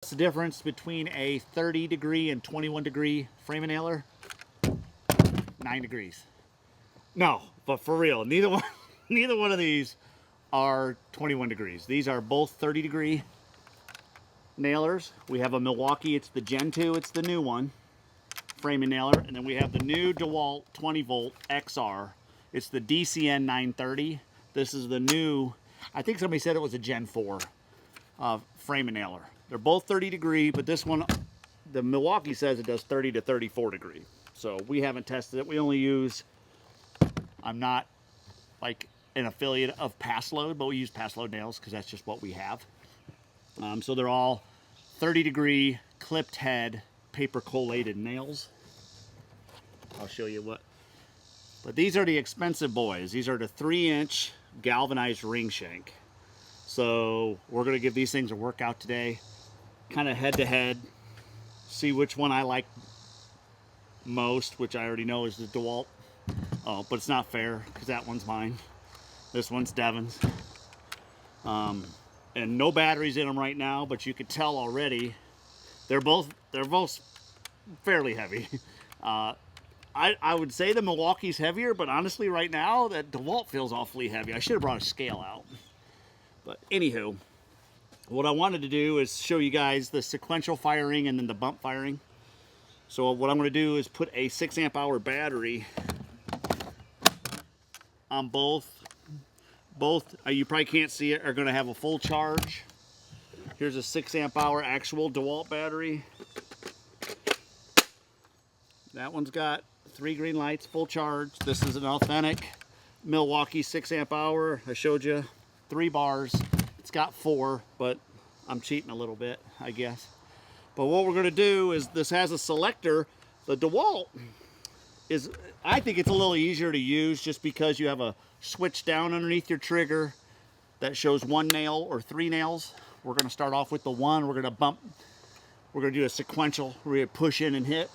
What's the difference between a 30 degree and 21 degree framing nailer? 9 degrees. No, but for real, neither one of these are 21 degrees. These are both 30 degree nailers. We have a Milwaukee, it's the Gen 2, it's the new one, framing nailer, and then we have the new Dewalt 20 volt XR. It's the DCN 930. This is the new, I think somebody said it was a Gen 4 framing nailer. They're both 30 degree, but this one, the Milwaukee says it does 30 to 34 degree. So we haven't tested it. We only use, I'm not like an affiliate of Pass Load, but we use Pass Load nails because that's just what we have. So they're all 30 degree clipped head paper collated nails. I'll show you what. But these are the expensive boys. These are the 3-inch galvanized ring shank. So we're going to give these things a workout today, kind of head to head, see which one I like most, which I already know is the Dewalt. Oh, but it's not fair because that one's mine. This one's Devin's. And no batteries in them right now, but you could tell already they're both fairly heavy. I would say the Milwaukee's heavier, but honestly right now that Dewalt feels awfully heavy. I should have brought a scale out. But anywho, what I wanted to do is show you guys the sequential firing and then the bump firing. So what I'm going to do is put a 6 amp hour battery on both. You probably can't see it, are going to have a full charge. Here's a 6 amp hour actual Dewalt battery. That one's got 3 green lights, full charge. This is an authentic Milwaukee 6 amp hour. I showed you 3 bars. It's got 4, but I'm cheating a little bit, I guess. But what we're going to do is, this has a selector. The Dewalt is, I think it's a little easier to use just because you have a switch down underneath your trigger that shows 1 nail or 3 nails. We're going to start off with the 1. We're going to bump. We're going to do a sequential. We're going to push in and hit.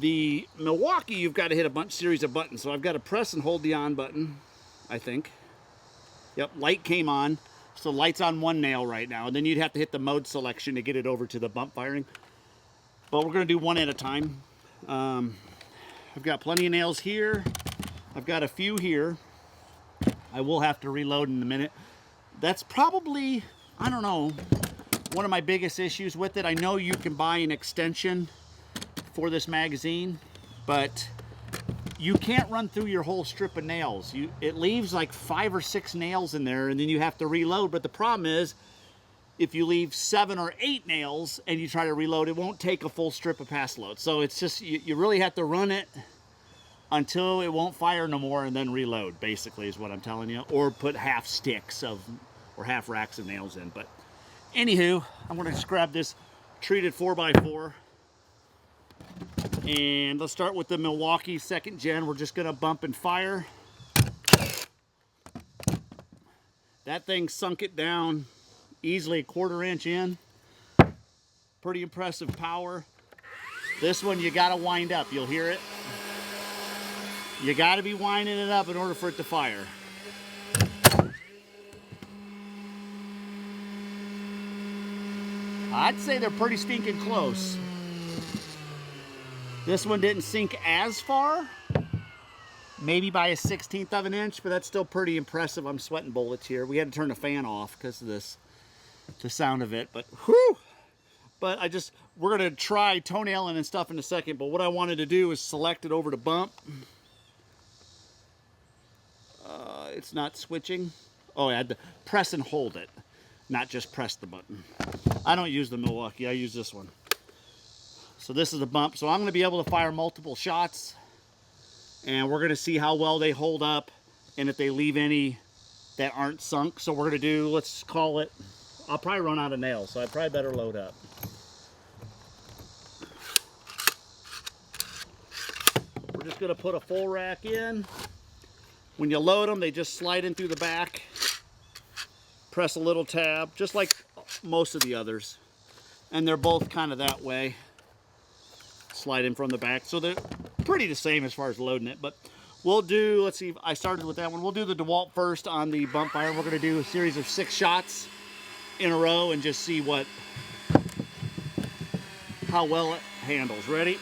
The Milwaukee, you've got to hit a series of buttons. So I've got to press and hold the on button, I think. Yep, light came on. So light's on 1 nail right now. And then you'd have to hit the mode selection to get it over to the bump firing. But we're going to do one at a time. I've got plenty of nails here. I've got a few here. I will have to reload in a minute. That's probably, I don't know, one of my biggest issues with it. I know you can buy an extension for this magazine, but you can't run through your whole strip of nails. It leaves like 5 or 6 nails in there, and then you have to reload. But the problem is, if you leave 7 or 8 nails and you try to reload, it won't take a full strip of pass load. So it's just, you really have to run it until it won't fire no more and then reload, basically, is what I'm telling you. Or put half sticks or half racks of nails in. But anywho, I'm going to just grab this treated 4x4. And let's start with the Milwaukee 2nd gen. We're just going to bump and fire. That thing sunk it down easily 1/4 inch in. Pretty impressive power. This one you got to wind up. You'll hear it. You got to be winding it up in order for it to fire. I'd say they're pretty stinking close. This one didn't sink as far, maybe by a 1/16 of an inch, but that's still pretty impressive. I'm sweating bullets here. We had to turn the fan off because of the sound of it, but whew! But we're gonna try toenailing and stuff in a second, but what I wanted to do is select it over to bump. It's not switching. Oh, I had to press and hold it, not just press the button. I don't use the Milwaukee, I use this one. So this is the bump. So I'm going to be able to fire multiple shots, and we're going to see how well they hold up and if they leave any that aren't sunk. So we're going to do, let's call it, I'll probably run out of nails, so I probably better load up. We're just going to put a full rack in. When you load them, they just slide in through the back. Press a little tab, just like most of the others. And they're both kind of that way. Slide in from the back. So they're pretty the same as far as loading it. But we'll do, let's see, I started with that one. We'll do the Dewalt first on the bump fire. We're going to do a series of 6 shots in a row and just see what how well it handles. Ready?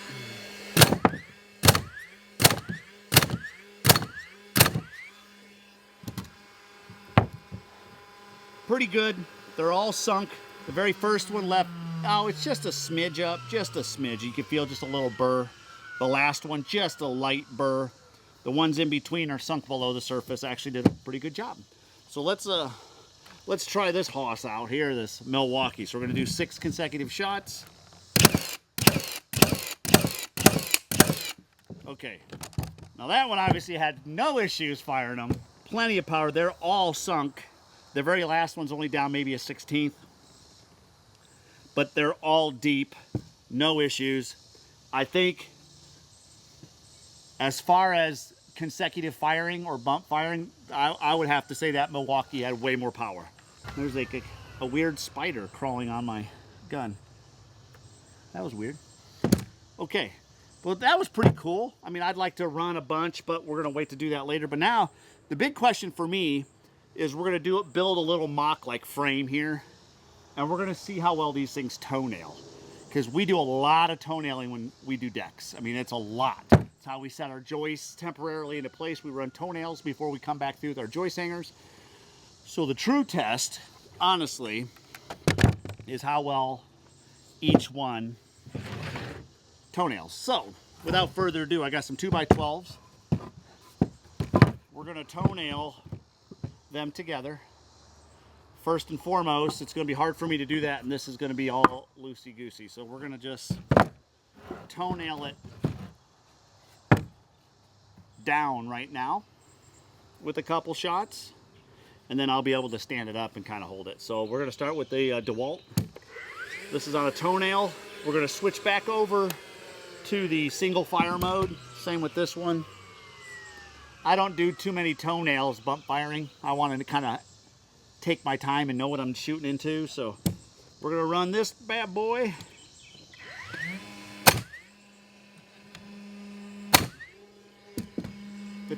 Pretty good. They're all sunk. The very first one left, oh, it's just a smidge up, just a smidge. You can feel just a little burr. The last one, just a light burr. The ones in between are sunk below the surface. Actually did a pretty good job. So let's try this hoss out here, this Milwaukee. So we're gonna do 6 consecutive shots. Okay, now that one obviously had no issues firing them. Plenty of power, they're all sunk. The very last one's only down maybe a 1/16, but they're all deep, no issues. I think as far as consecutive firing or bump firing, I would have to say that Milwaukee had way more power. There's like a weird spider crawling on my gun. That was weird. Okay, well that was pretty cool. I mean, I'd like to run a bunch, but we're gonna wait to do that later. But now, the big question for me is we're gonna build a little mock-like frame here, and we're gonna see how well these things toenail. Because we do a lot of toenailing when we do decks. I mean, it's a lot. It's how we set our joists temporarily into place. We run toenails before we come back through with our joist hangers. So the true test, honestly, is how well each one toenails. So, without further ado, I got some 2x12s. We're gonna toenail them together. First and foremost, it's going to be hard for me to do that, and this is going to be all loosey-goosey. So we're going to just toenail it down right now with a couple shots, and then I'll be able to stand it up and kind of hold it. So we're going to start with the Dewalt. This is on a toenail. We're going to switch back over to the single fire mode. Same with this one. I don't do too many toenails bump firing. I wanted to kind of take my time and know what I'm shooting into. So we're gonna run this bad boy. The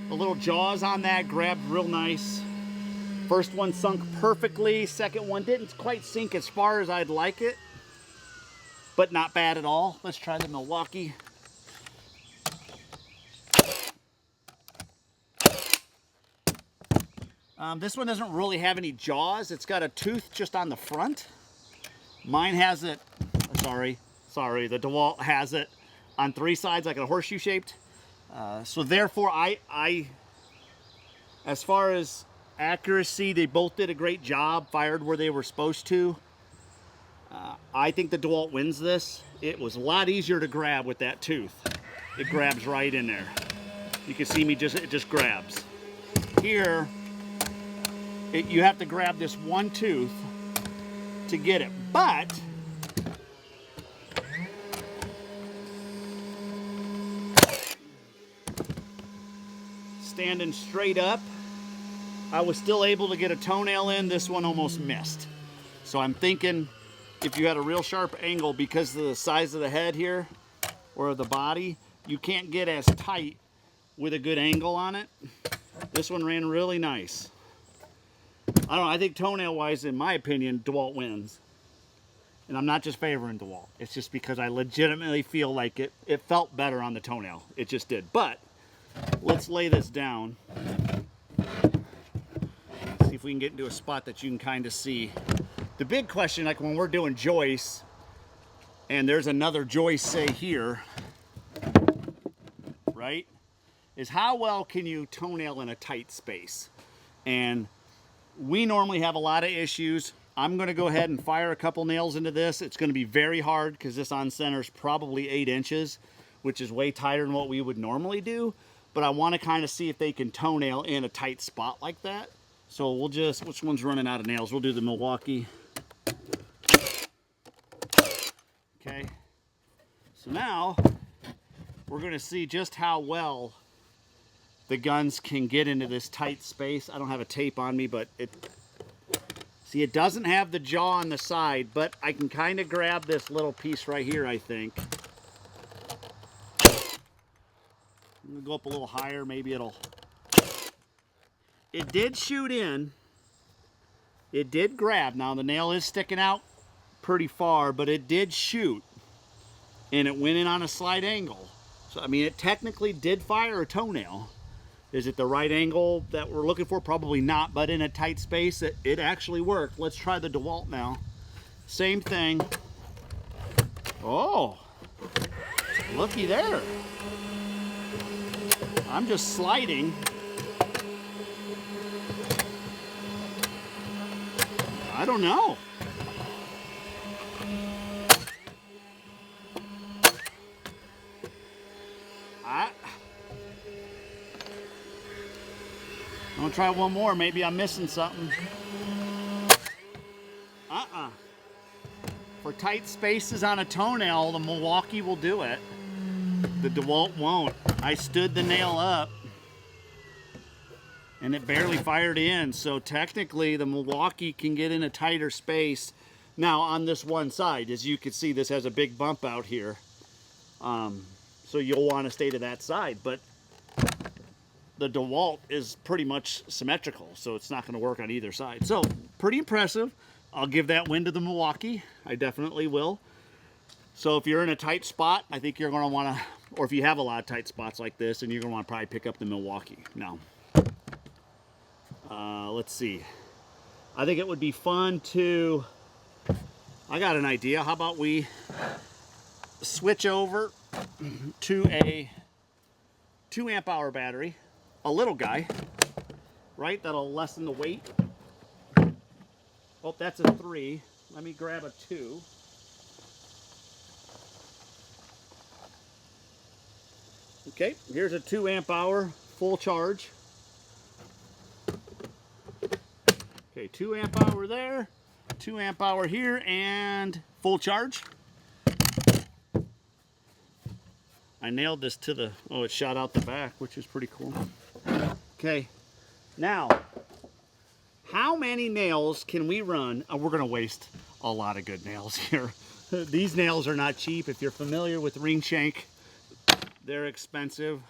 little jaws on that grabbed real nice. First one sunk perfectly. Second one didn't quite sink as far as I'd like it, but not bad at all. Let's try the Milwaukee. This one doesn't really have any jaws. It's got a tooth just on the front. Mine has it, sorry, the Dewalt has it on 3 sides like a horseshoe shaped. So therefore, as far as accuracy, they both did a great job, fired where they were supposed to. I think the Dewalt wins this. It was a lot easier to grab with that tooth. It grabs right in there. You can see me it just grabs. Here, you have to grab this one tooth to get it, but standing straight up, I was still able to get a toenail in. This one almost missed. So I'm thinking if you had a real sharp angle, because of the size of the head here or the body, you can't get as tight with a good angle on it. This one ran really nice. I don't know, I think toenail wise, in my opinion, Dewalt wins. And I'm not just favoring Dewalt. It's just because I legitimately feel like it felt better on the toenail. It just did. But let's lay this down. See if we can get into a spot that you can kind of see. The big question, like when we're doing joists, and there's another joist, say here, right, is how well can you toenail in a tight space? And we normally have a lot of issues. I'm going to go ahead and fire a couple nails into this. It's going to be very hard because this on center is probably 8 inches, which is way tighter than what we would normally do. But I want to kind of see if they can toenail in a tight spot like that. So we'll just, which one's running out of nails? We'll do the Milwaukee. Okay. So now we're going to see just how well the guns can get into this tight space. I don't have a tape on me, but see, it doesn't have the jaw on the side, but I can kind of grab this little piece right here, I think. I'm gonna go up a little higher, maybe it'll... It did shoot in. It did grab. Now the nail is sticking out pretty far, but it did shoot, and it went in on a slight angle. So, I mean, it technically did fire a toenail. Is it the right angle that we're looking for? Probably not, but in a tight space, it actually worked. Let's try the Dewalt now. Same thing. Oh, looky there. I'm just sliding. I don't know. I'm gonna try one more. Maybe I'm missing something. For tight spaces on a toenail, the Milwaukee will do it. The Dewalt won't. I stood the nail up and it barely fired in. So technically the Milwaukee can get in a tighter space. Now on this one side, as you can see, this has a big bump out here. So you'll want to stay to that side, but the Dewalt is pretty much symmetrical, so it's not going to work on either side. So pretty impressive. I'll give that win to the Milwaukee. I definitely will. So if you're in a tight spot, I think you're going to want to, or if you have a lot of tight spots like this, and you're going to want to probably pick up the Milwaukee. Now, let's see. I think it would be fun to, I got an idea. How about we switch over to a 2 amp hour battery, a little guy, right? That'll lessen the weight. Oh, that's a 3. Let me grab a 2. Okay, here's a 2 amp hour full charge. Okay, 2 amp hour there, 2 amp hour here, and full charge. I nailed this to the, oh, it shot out the back, which is pretty cool. Okay, now, how many nails can we run? Oh, we're gonna waste a lot of good nails here. These nails are not cheap. If you're familiar with ring shank, they're expensive.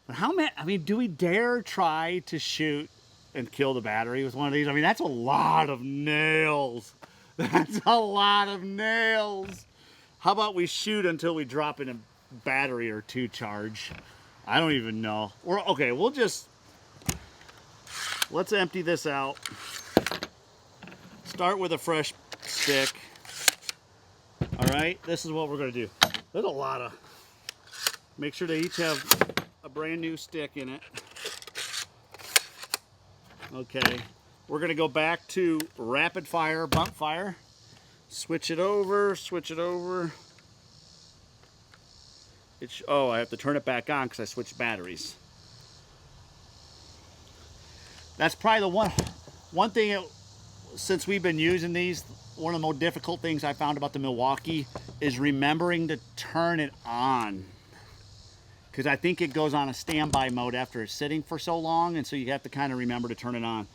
But how many, I mean, do we dare try to shoot and kill the battery with one of these? I mean, that's a lot of nails. That's a lot of nails. How about we shoot until we drop in a battery or 2 charge? I don't even know. Okay, we'll just, let's empty this out. Start with a fresh stick. All right, this is what we're gonna do. There's a lot of, make sure they each have a brand new stick in it. Okay, we're gonna go back to rapid fire, bump fire. Switch it over, switch it over. Oh, I have to turn it back on because I switched batteries. That's probably the one thing, since we've been using these, one of the most difficult things I found about the Milwaukee is remembering to turn it on. Because I think it goes on a standby mode after it's sitting for so long, and so you have to kind of remember to turn it on.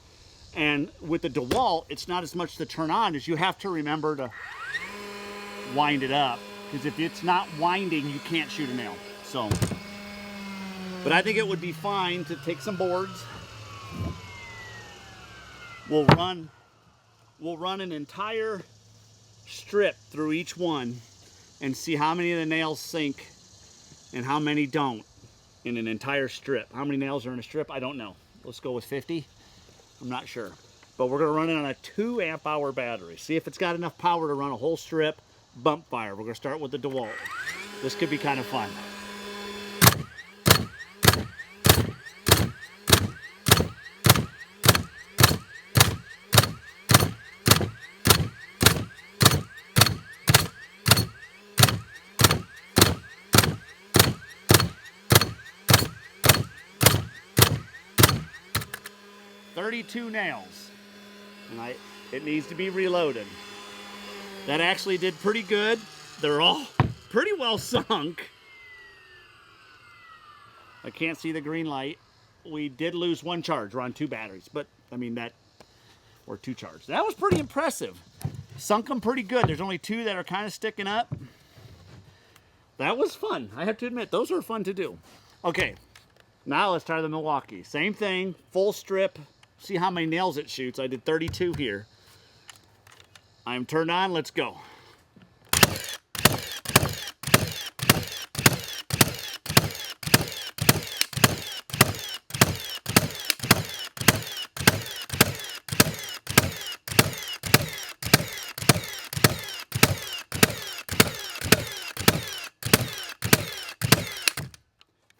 And with the Dewalt, it's not as much to turn on as you have to remember to wind it up. Because if it's not winding, you can't shoot a nail. So, but I think it would be fine to take some boards. We'll run an entire strip through each one and see how many of the nails sink and how many don't in an entire strip. How many nails are in a strip? I don't know. Let's go with 50. I'm not sure. But we're going to run it on a 2 amp hour battery. See if it's got enough power to run a whole strip. Bump fire. We're going to start with the Dewalt. This could be kind of fun. .32 nails, and it needs to be reloaded. That actually did pretty good. They're all pretty well sunk. I can't see the green light. We did lose 1 charge. We're on 2 batteries, but I mean or 2 charges. That was pretty impressive. Sunk them pretty good. There's only 2 that are kind of sticking up. That was fun. I have to admit, those were fun to do. Okay, now let's try the Milwaukee. Same thing, full strip. See how many nails it shoots. I did 32 here. I'm turned on, let's go.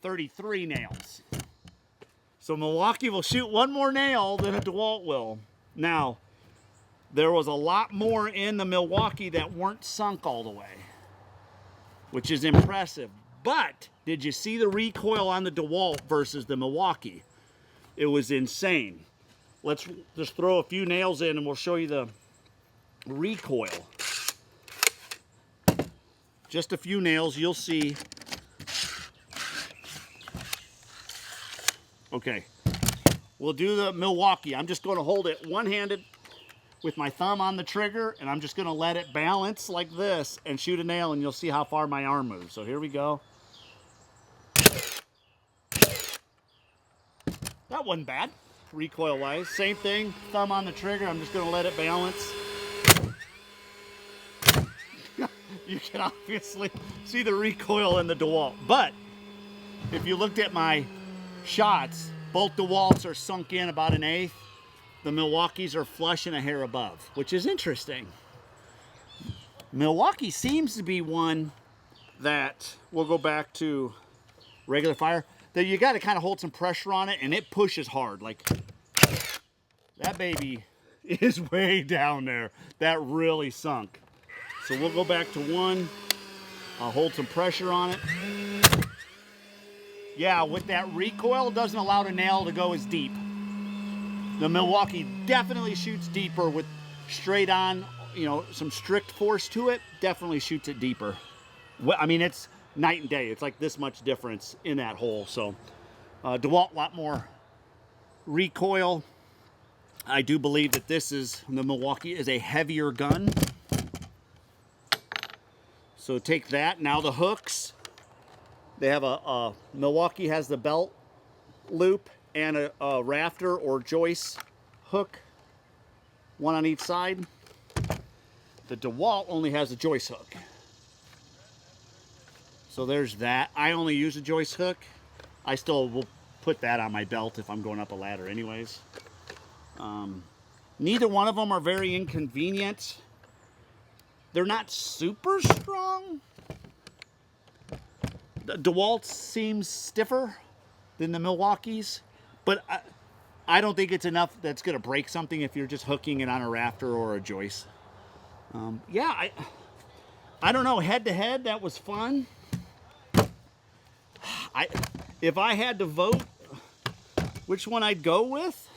.33 nails. So Milwaukee will shoot one more nail than a Dewalt will. Now, there was a lot more in the Milwaukee that weren't sunk all the way, which is impressive. But did you see the recoil on the Dewalt versus the Milwaukee? It was insane. Let's just throw a few nails in and we'll show you the recoil. Just a few nails, you'll see. Okay, we'll do the Milwaukee. I'm just going to hold it one-handed with my thumb on the trigger, and I'm just going to let it balance like this and shoot a nail, and you'll see how far my arm moves. So here we go. That wasn't bad, recoil-wise. Same thing, thumb on the trigger. I'm just going to let it balance. You can obviously see the recoil in the Dewalt. But if you looked at my shots, both Dewalts are sunk in about 1/8. The Milwaukees are flush and a hair above, which is interesting. Milwaukee seems to be one that, we'll go back to regular fire, that you got to kind of hold some pressure on it and it pushes hard. Like, that baby is way down there. That really sunk. So we'll go back to one. I'll hold some pressure on it. Yeah, with that recoil, it doesn't allow the nail to go as deep. The Milwaukee definitely shoots deeper with straight on, you know, some strict force to it, definitely shoots it deeper. I mean, it's night and day. It's like this much difference in that hole. So DeWalt, a lot more recoil. I do believe that the Milwaukee is a heavier gun. So take that. Now the hooks. They have Milwaukee has the belt loop and a rafter or joist hook, one on each side. The DeWalt only has a joist hook. So there's that. I only use a joist hook. I still will put that on my belt if I'm going up a ladder anyways. Neither one of them are very inconvenient. They're not super strong. The DeWalt seems stiffer than the Milwaukees, but I don't think it's enough that's going to break something if you're just hooking it on a rafter or a joist. Yeah, I don't know. Head to head, that was fun. If I had to vote which one I'd go with,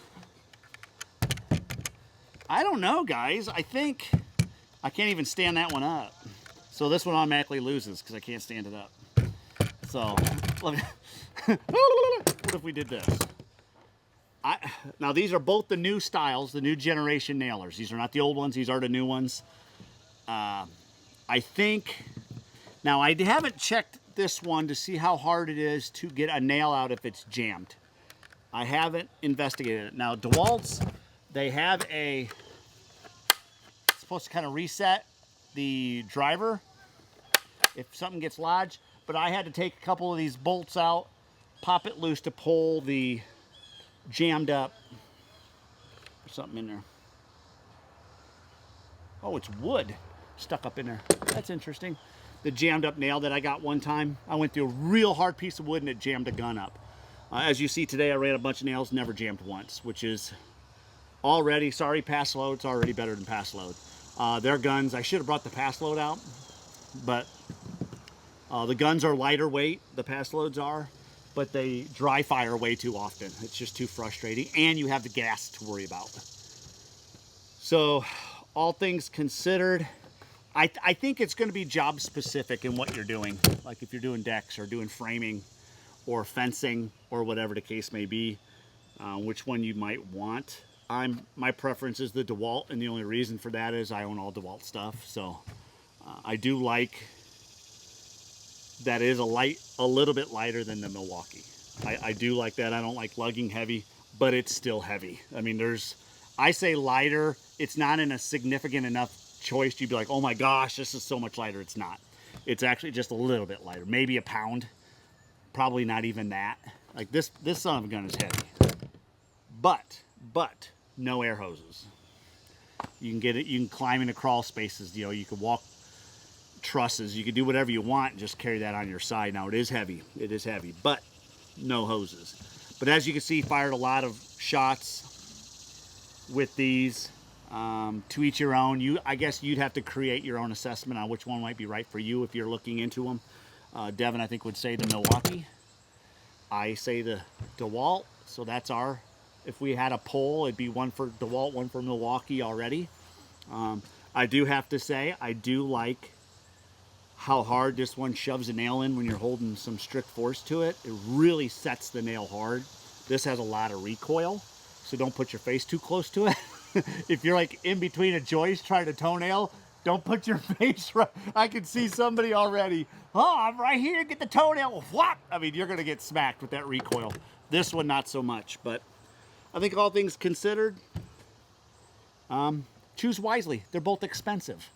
I don't know, guys. I think I can't even stand that one up. So this one automatically loses because I can't stand it up. So, what if we did this? Now these are both the new styles, the new generation nailers. These are not the old ones, these are the new ones. I think, now I haven't checked this one to see how hard it is to get a nail out if it's jammed. I haven't investigated it. Now DeWalt's, they have it's supposed to kind of reset the driver if something gets lodged. But I had to take a couple of these bolts out, pop it loose to pull the jammed up. There's something in there. Oh, it's wood stuck up in there. That's interesting. The jammed up nail that I got one time. I went through a real hard piece of wood and it jammed a gun up. As you see today, I ran a bunch of nails, never jammed once, which is already, sorry, pass load. It's already better than pass load. Their guns, I should have brought the pass load out, but the guns are lighter weight, the pass loads are, but they dry fire way too often. It's just too frustrating, and you have the gas to worry about. So, all things considered, I think it's going to be job specific in what you're doing. Like if you're doing decks or doing framing or fencing or whatever the case may be, which one you might want. My preference is the DeWalt, and the only reason for that is I own all DeWalt stuff. So I do like that is a little bit lighter than the Milwaukee. I do like that. I don't like lugging heavy, but it's still heavy. I mean, I say lighter, it's not in a significant enough choice, you'd be like, oh my gosh, this is so much lighter. It's not. It's actually just a little bit lighter, maybe a pound, probably not even that. Like this son of a gun is heavy, but no air hoses. You can get it, you can climb into crawl spaces, you know, you can walk trusses, you can do whatever you want and just carry that on your side. Now it is heavy, but no hoses. But as you can see, fired a lot of shots with these. To each your own. I guess you'd have to create your own assessment on which one might be right for you if you're looking into them. Devin, I think, would say the Milwaukee. I say the Dewalt. So that's our, if we had a poll, it'd be one for Dewalt, one for Milwaukee already. I do have to say, I do like how hard this one shoves a nail in when you're holding some strict force to it. It really sets the nail hard. This has a lot of recoil, so don't put your face too close to it. If you're like in between a joist trying to toenail, don't put your face right. I can see somebody already. Oh, I'm right here, get the toenail. What? I mean, you're gonna get smacked with that recoil. This one, not so much, but I think all things considered, choose wisely. They're both expensive.